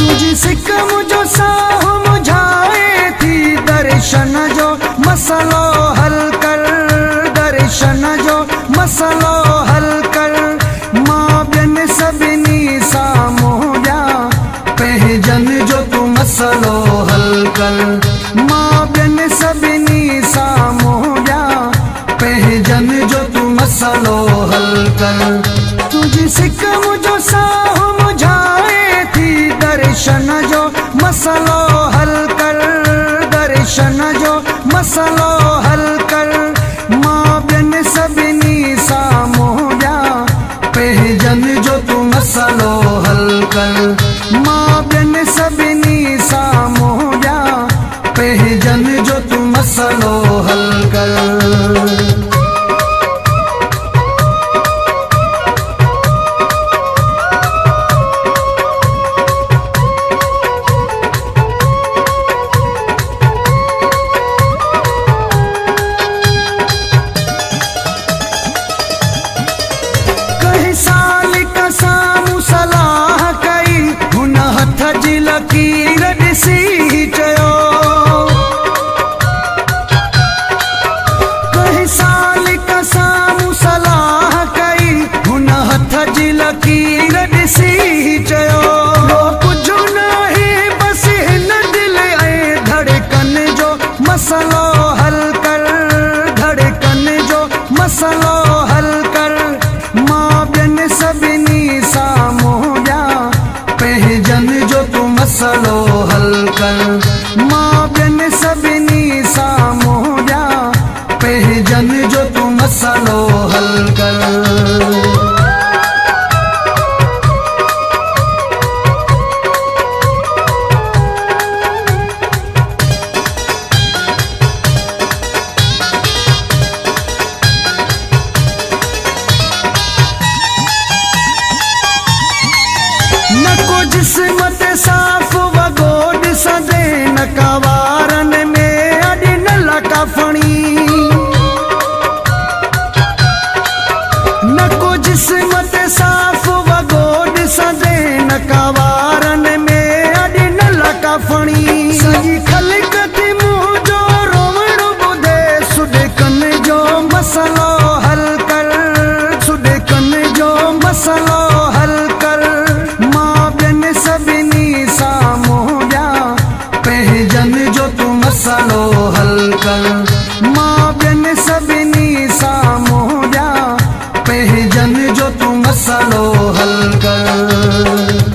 तुझी सिकम जो साहु मुझाए थी, दर्शन जो मसलो हल कर, दर्शन जो मसलो हल कर। मां बिन सभिनी साम्हूं ॿिया पंहिंजन जो तू मसलो हल कर। मां बिन सभिनी साम्हूं ॿिया पंहिंजन जो तू मसलो हल कर। तुझी सिकम जो साहु मुझाए थी, दर्शन जो मसलो हल कर, दर्शन जो मसलो हल कर। मां बिन सभिनी साम्हूं ॿिया पंहिंजन जो तू मसलो हल कर। मां बिन सभिनी साम्हूं ॿिया पंहिंजन जो तू मसलो हल कर। लकीर ॾिसी चयो, कई साल का साम्हूं सलाह कई, हुन हथ जी लकीर ॾिसी चयो। कुझु नाहे बसि हिन दिल ऐं धड़कन जो मसलो हल कर, धड़कन जो मसलो हल कर। मां बिन सभिनी साम्हूं ॿिया पंहिंजन जो तू मसलो हल कर। मां बिन सभिनी साम्हूं ॿिया पंहिंजन जो तू मसलो हल कर। न को जिस्म ते साफ़ वॻो ॾिसंदे, न का वारन में अॾिनल कफणी। न को जिस्म ते साफ़ वॻो ॾिसंदे, न का वारन में अॾिनल कफणी। सॼी ख़लक़त मुंहिंजो रोवण ॿुधे, सुॾकन जो मसलो हल कर, सुॾकन जो मसलो हल कर। सभिनी साम्हूं ॿिया पंहिंजन जो तू मसलो हल कर। मां बिन सभिनी साम्हूं ॿिया पंहिंजन जो तू मसलो हल कर।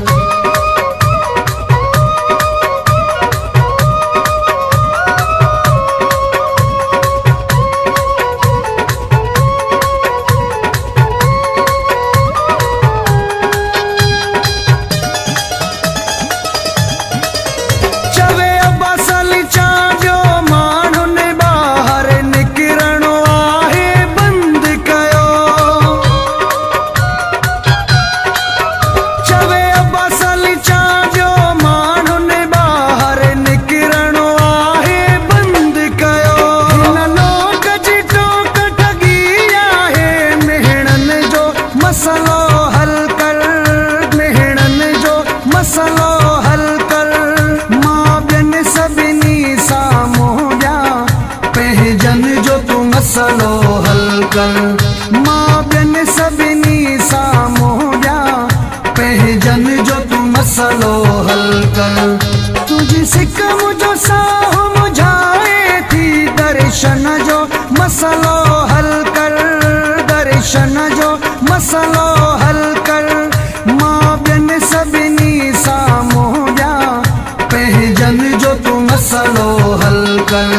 मसलो हल कर। मां बिन सभिनी साम्हूं ॿिया पंहिंजन जो तू मसलो हल कर। तुझी सिकम जो साहु मुझाए थी, दर्शन जो मसलो हल कर, दर्शन जो मसलो हल कर। मां बिन सभिनी साम्हूं ॿिया पंहिंजन जो तू मसलो हल कर।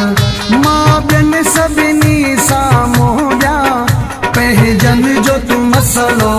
मां बिन सभिनी साम्हूं ॿिया पंहिंजन जो तू मसलो